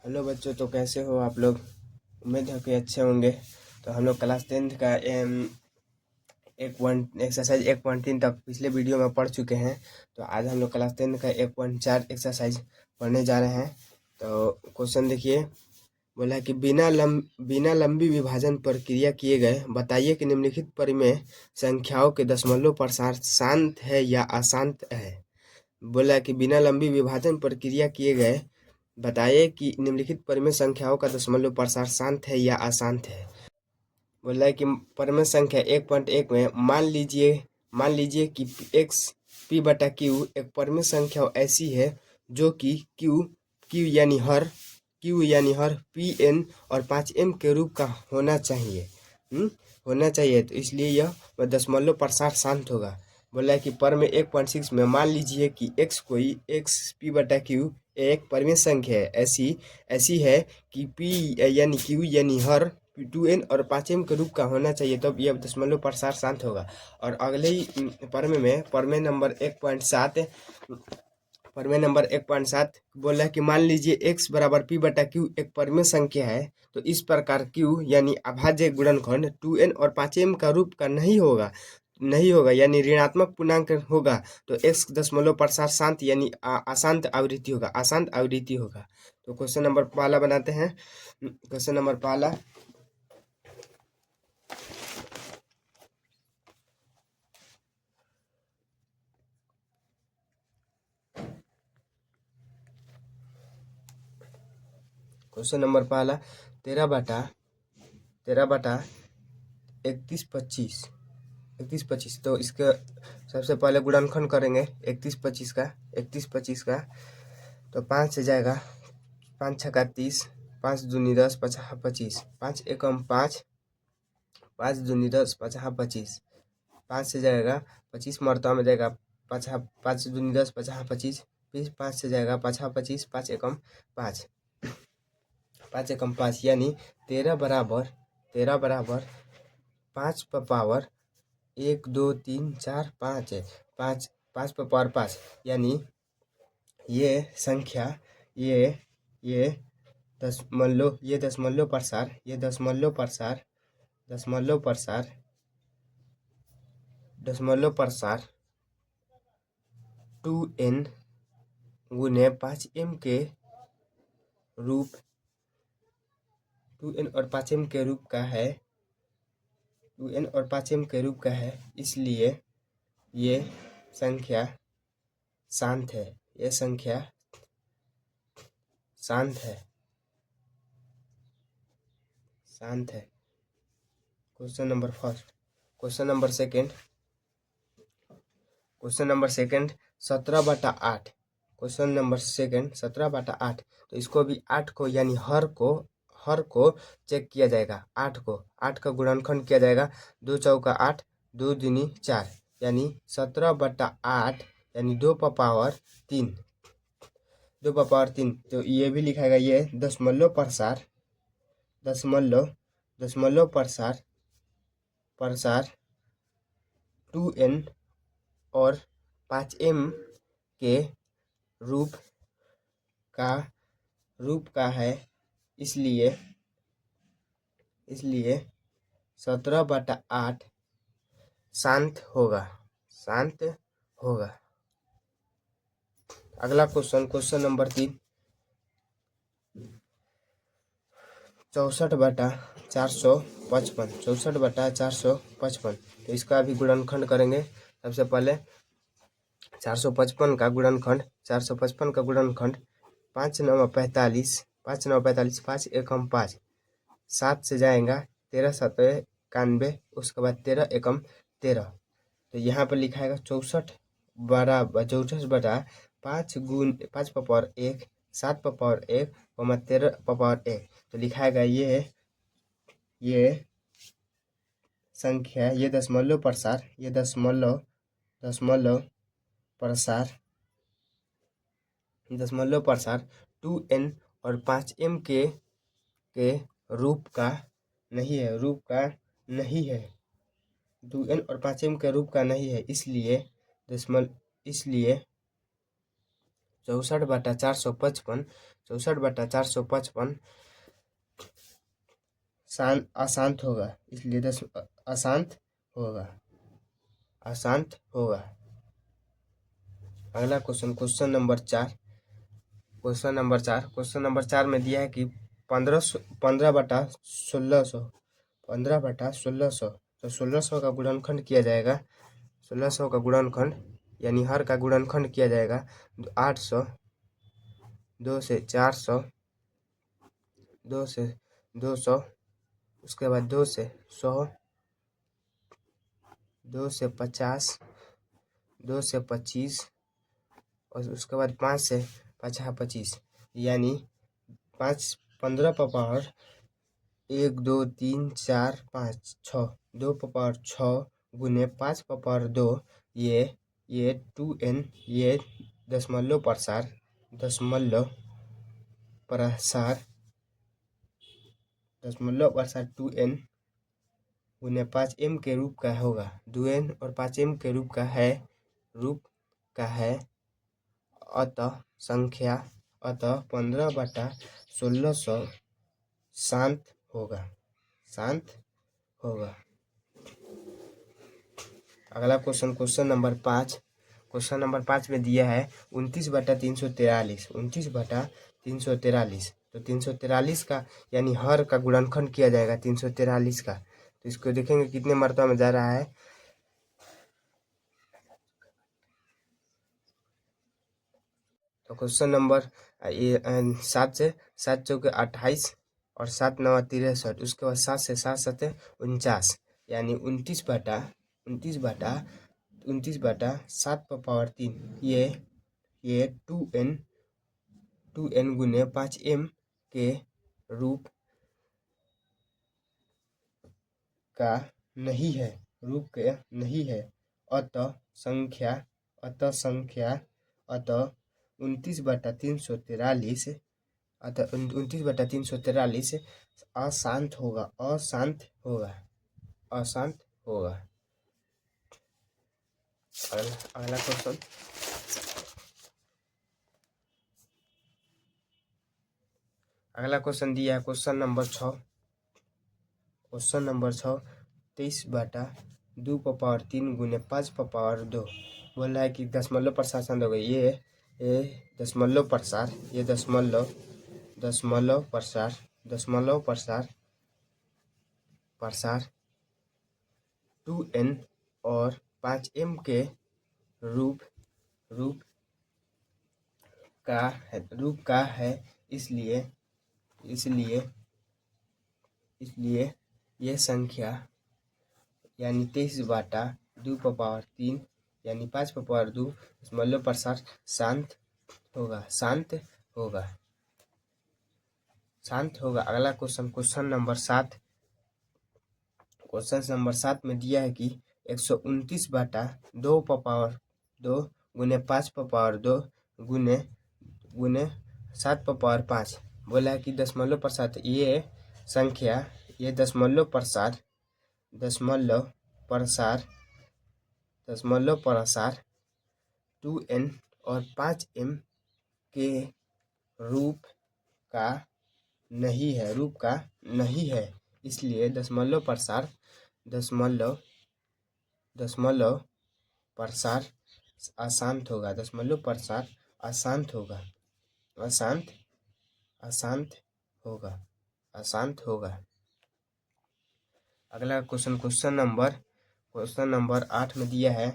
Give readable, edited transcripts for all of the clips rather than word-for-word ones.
Hello बच्चों, तो कैसे हो आप लोग। उम्मीद है कि अच्छे होंगे। तो हम लोग क्लास 10th का एक्सरसाइज 1.3 तक पिछले वीडियो में पढ़ चुके हैं। तो आज हम लोग क्लास 10th का 1.4 एक्सरसाइज पढ़ने जा रहे हैं। तो क्वेश्चन देखिए, बोला है कि बिना लंबी विभाजन प्रक्रिया किए गए बताइए कि निम्नलिखित परिमेय संख्याओं के दशमलव प्रसार शांत है या अशांत है। बोला है कि बिना लंबी विभाजन प्रक्रिया किए गए बताइए कि निम्नलिखित परिमेय संख्याओं का दशमलव प्रसार शांत है या अशांत है। बोला है कि परिमेय संख्या 1.1 में मान लीजिए कि एक्स पी बटा क्यू एक परिमेय संख्या ऐसी है जो कि क्यू यानी हर पी एन और 5m के रूप का होना चाहिए। तो इसलिए यह दशमलव प्रसार शांत होगा। बोला है कि परिमेय 1.6 में मान लीजिए कि एक्स पी बटा क्यू एक परिमेय संख्या है ऐसी है कि पी यानी क्यू यानी हर 2n और 5m के रूप का होना चाहिए, तब यह दशमलव प्रसार शांत होगा। और अगले ही परिमेय नंबर 1.7 बोल रहा है कि मान लीजिए x बराबर p बटा क्यू एक परिमेय संख्या है, तो इस प्रकार q यानी अभाज्य गुणनखंड 2n और 5m का रूप का नहीं होगा यानी ऋणात्मक पूर्णांक होगा। तो x दशमलव प्रसार शांत यानी अशांत आवृत्ति होगा। तो क्वेश्चन नंबर पहला बनाते हैं। क्वेश्चन नंबर पहला, क्वेश्चन नंबर पहला 13 बटा 31 25। तो इसका सबसे पहले गुणनखंड करेंगे 31 25 का। तो 5 से जाएगा, 5 छक्का 30, 5 दूनी 10, 50 25, 5 एकम 5, 5 दूनी 10, 50 25, 5 से जाएगा 25 मरतबा में जाएगा 5 दूनी 10, 50 25, फिर 5 से जाएगा 50 25, 5 एकम 5, 5 एकम 5 यानी 13 बराबर 5 पर पावर 1 2 3 4 5 है। 5 पर पावर 5 यानी ये संख्या ये दशमलव प्रसार 2n गुने 5m के रूप 2n और 5m के रूप का है 2n और 5m के रूप का है, इसलिए ये संख्या शांत है। ये संख्या शांत है। Question number first. Question number second 17/8। Question number second 17/8। तो इसको भी 8 को यानी हर को चेक किया जाएगा। 8 का गुणनखंड किया जाएगा। 2 चौका 8, 2 दूनी 4 यानी 17/8 यानी 2 पर पावर 3। तो ये भी लिखाएगा, ये दशमलव प्रसार 2n और 5m के रूप का है, इसलिए 17/8 शांत होगा। अगला क्वेश्चन नंबर 3 64/455। तो इसका भी गुणनखंड करेंगे। सबसे पहले 455 का गुणनखंड 5 9 45, 5 एकम 5, 7 से जाएगा 13 7 91, उसके बाद 13 एकम 13। तो यहाँ पर लिखाएगा 64/5 पर पावर 1, 7 पर पावर 1, 13 पर पावर 1। तो लिखाएगा ये संख्या ये दशमलव प्रसार 2n और 5m के रूप का नहीं है। 2n और 5m के रूप का नहीं है, इसलिए 64/455 64/455 अशांत होगा, इसलिए अशांत होगा, अशांत होगा। अगला क्वेश्चन, क्वेश्चन नंबर 4 में दिया है कि 15/1600 15/1600 तो 1600 का गुणनखंड किया जाएगा, 1600 का गुणनखंड यानी हर का गुणनखंड किया जाएगा 800, 2 से 400, 2 से 200, उसके बाद 2 से 100, 2 से 50, 2 से 25 और उसके बाद 5 से 25, यानी 15 पर पावर 1 2 3 4 5 6, 2 पर पावर 6 गुने 5 पर पावर 2, ये 2n, ये दशमलव प्रसार 2n गुने 5m के रूप का होगा, 2n और 5m के रूप का है, अतः 15/1600 शांत होगा। अगला क्वेश्चन, क्वेश्चन नंबर 5 में दिया है 29/343, 29/343 तो 343 का यानी हर का गुणनखंड किया जाएगा 343 का, तो इसको देखेंगे कितने मर्तबा में जा रहा है। तो क्वेश्चन नंबर 7 चौके 28 और 7 9 63, उसके बाद 7 से 7 7 49, यानी 29/7 पर पावर 3, ये 2n गुने 5m के रूप का नहीं है, अतः संख्या 29/343 अशांत होगा। अगला क्वेश्चन, दिया है क्वेश्चन नंबर 6 23/2 पर पावर 3 गुने 5 पर पावर 2, बोल रहा है कि दशमलव प्रसार शांत होगा। ये दशमलव प्रसार, ये दशमलव प्रसार 2n और 5m के रूप का है, इसलिए ये संख्या यानी 23/2 पर पावर 3 यानी 5 पर पावर 2 दशमलव प्रसार शांत होगा। अगला क्वेश्चन, क्वेश्चन नंबर 7 में दिया है कि 129/2 पर पावर 2 गुने 5 पर पावर 2 गुने 7 पर पावर 5, बोला है कि दशमलव प्रसार, ये संख्या ये दशमलव प्रसार 2n और 5m के रूप का नहीं है, इसलिए दशमलव प्रसार अशांत होगा। अगला क्वेश्चन, क्वेश्चन नंबर 8 में दिया है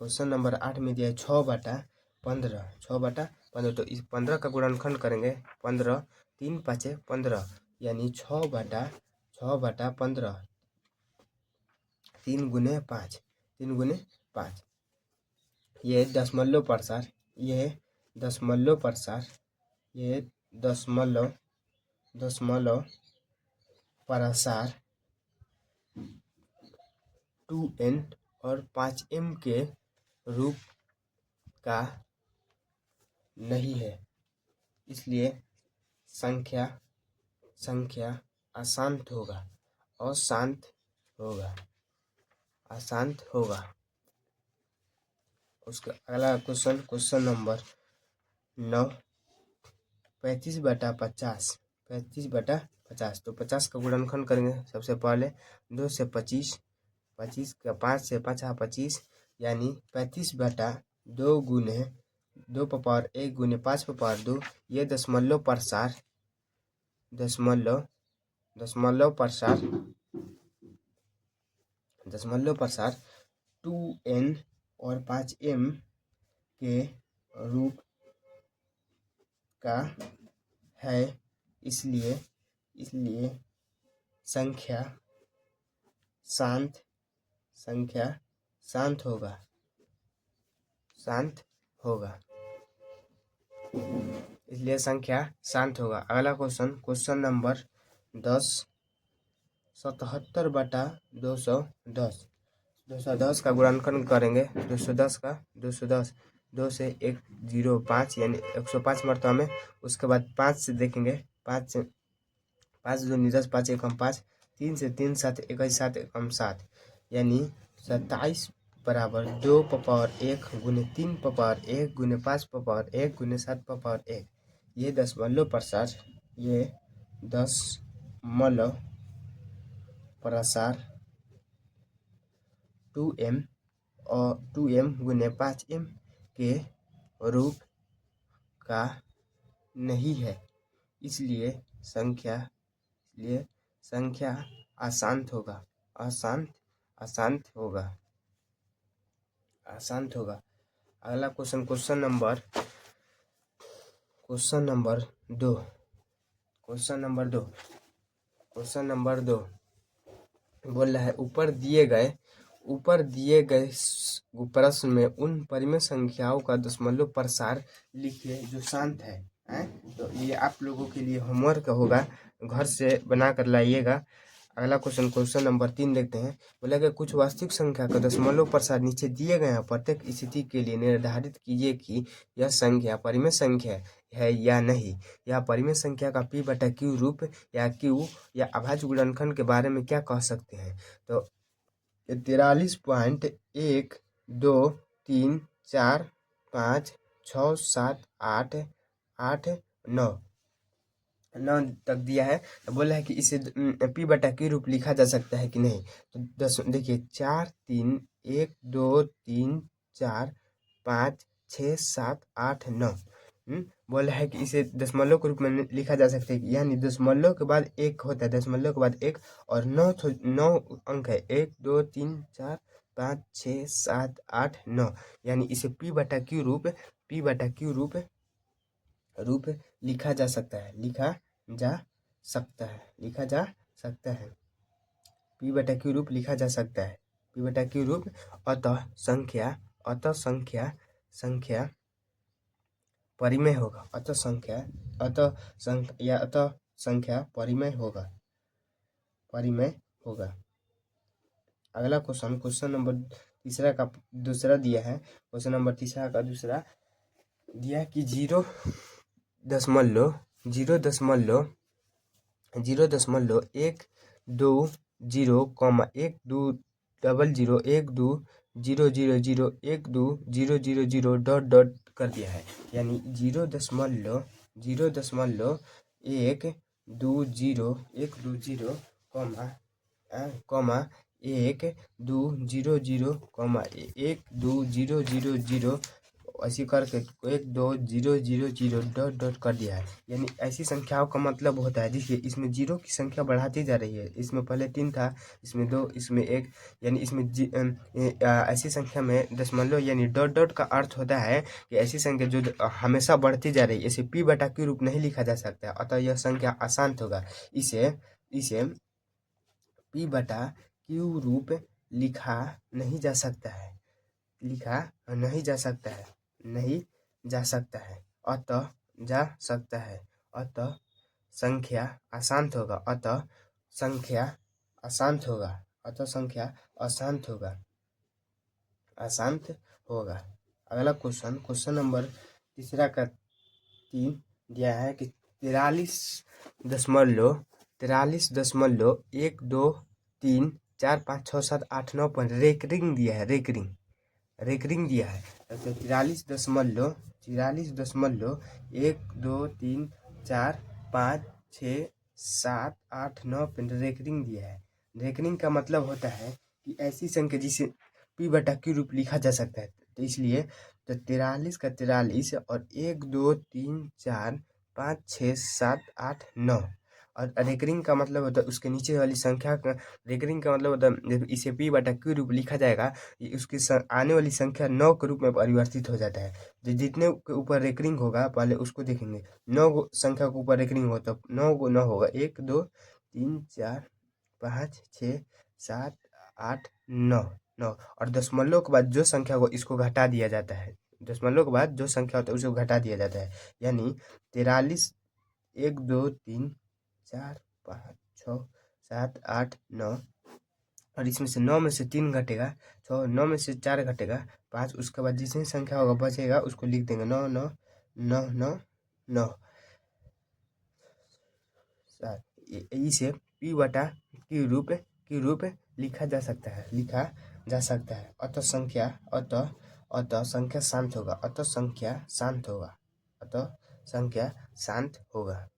6/15, तो इस 15 का गुणनखंड करेंगे 15 3 5 15, यानी 6/15 3 गुने 5, ये दशमलव प्रसार 2n और 5m के रूप का नहीं है, इसलिए संख्या अशांत होगा। उसका अगला क्वेश्चन नंबर 9, 35/50, 35/50। तो 50 का गुणनखंड करेंगे सबसे पहले 2 से 25, 25 का 5 से 5 25, यानी 35/2 गुने 2 गुने 5/2। ये दशमलव प्रसार 2n और 5m के रूप का है, इसलिए संख्या शांत होगा। इसलिए संख्या शांत होगा। अगला क्वेश्चन नंबर 10, 77/210। 210 का गुणनखंड करेंगे 210 2 से 105, यानी 105 मरतबा में। उसके बाद 5 से देखेंगे, 5 दूनी 10, 5 एकम 5, 3 से 3 7 21 7 एकम 7, यानी 27 बराबर 2/1 गुने 3/1 गुने 5/1 गुने 7/1। ये दशमलव प्रसार 2m और 2m गुने 5m के रूप का नहीं है, इसलिए संख्या अशांत होगा। अगला क्वेश्चन नंबर 2 बोल रहा है, ऊपर दिए गए प्रश्न में उन परिमेय संख्याओं का दशमलव प्रसार लिखिए जो शांत है। तो ये आप लोगों के लिए होमवर्क होगा, घर से बना कर लाइएगा। अगला क्वेश्चन नंबर 3 देखते हैं। बोला कि कुछ वास्तविक संख्या का दशमलव प्रसार नीचे दिए गए हैं, प्रत्येक स्थिति के लिए निर्धारित कीजिए कि यह संख्या परिमेय संख्या है या नहीं। यह परिमेय संख्या का p/q रूप या q या अभाज्य गुणनखंड के बारे में क्या कह सकते हैं। तो 43.1 2 3 4 5 6 7 8 9 तक दिया है। तो बोला है कि इसे p/q रूप लिखा जा सकता है कि नहीं। तो देखिए 4 3 1 2 3 4 5 6 7 8 9। बोला है कि इसे दशमलव के रूप में लिखा जा सकता है, यानी दशमलव के बाद एक होता है, दशमलव के बाद एक, और 9 अंक है, 1 2 3 4 5 6 7 8 9, यानी इसे p/q रूप लिखा जा सकता है p/q रूप लिखा जा सकता है। p/q रूप अतः संख्या परिमेय होगा। अतः संख्या परिमेय होगा। अगला क्वेश्चन नंबर तीसरा का दूसरा दिया है। क्वेश्चन नंबर तीसरा का दूसरा दिया कि 0.120,1200,1200,1200,000 डॉट कर दिया है, यानी 0.120,120, 120,000,1200,000 ऐसी करके 120,000 डॉट कर दिया है। यानी ऐसी संख्याओं का मतलब होता है, देखिए इसमें जीरो की संख्या बढ़ाती जा रही है। इसमें पहले 3 था, इसमें 2, इसमें 1, यानी इसमें ऐसी संख्या में दशमलव यानी डॉट का अर्थ होता है कि ऐसी संख्या जो हमेशा बढ़ती जा रही है, इसे p/q रूप नहीं लिखा जा सकता है। अतः यह संख्या अशांत होगा। इसे p/q रूप लिखा नहीं जा सकता है। अतः संख्या अशांत होगा। अगला क्वेश्चन नंबर तीसरा का 3 दिया है कि 43.123456789 पर रेकरिंग दिया है। रेकरिंग दिया है। तो 43.43.1 2 3 4 5 6 7 8 9 रेकरिंग दिया है। रेकरिंग का मतलब होता है कि ऐसी संख्या जिसे पी बटा क्यू रूप लिखा जा सकता है। तो इसलिए तो 43 का 43 और 1 2 3 4 5 6 7 8 9 और रेकरिंग का मतलब होता है उसके नीचे वाली संख्या का। रेकरिंग का मतलब होता है जब इसे पी बटा क्यू रूप लिखा जाएगा, उसकी आने वाली संख्या 9 के रूप में परिवर्तित हो जाता है। जो जितने के ऊपर रेकरिंग होगा पहले उसको देखेंगे। 9 संख्या के ऊपर रेकरिंग हो तो 9 होगा 1 2 3 4 5 6 7 8 9 9 और दशमलव के बाद जो संख्या हो इसको घटा दिया जाता है। दशमलव के बाद जो संख्या होता है उसको घटा दिया जाता है। यानी 43 1 2 3 4 5 6 7 8 9 और इसमें से 9 में से 3 घटेगा 6, 9 में से 4 घटेगा 5। उसके बाद जितनी संख्या होगा बचेगा उसको लिख देंगे 9 9 9 9 9 इसे पी बटा क्यू रूप लिखा जा सकता है अतः संख्या शांत होगा अतः संख्या शांत होगा।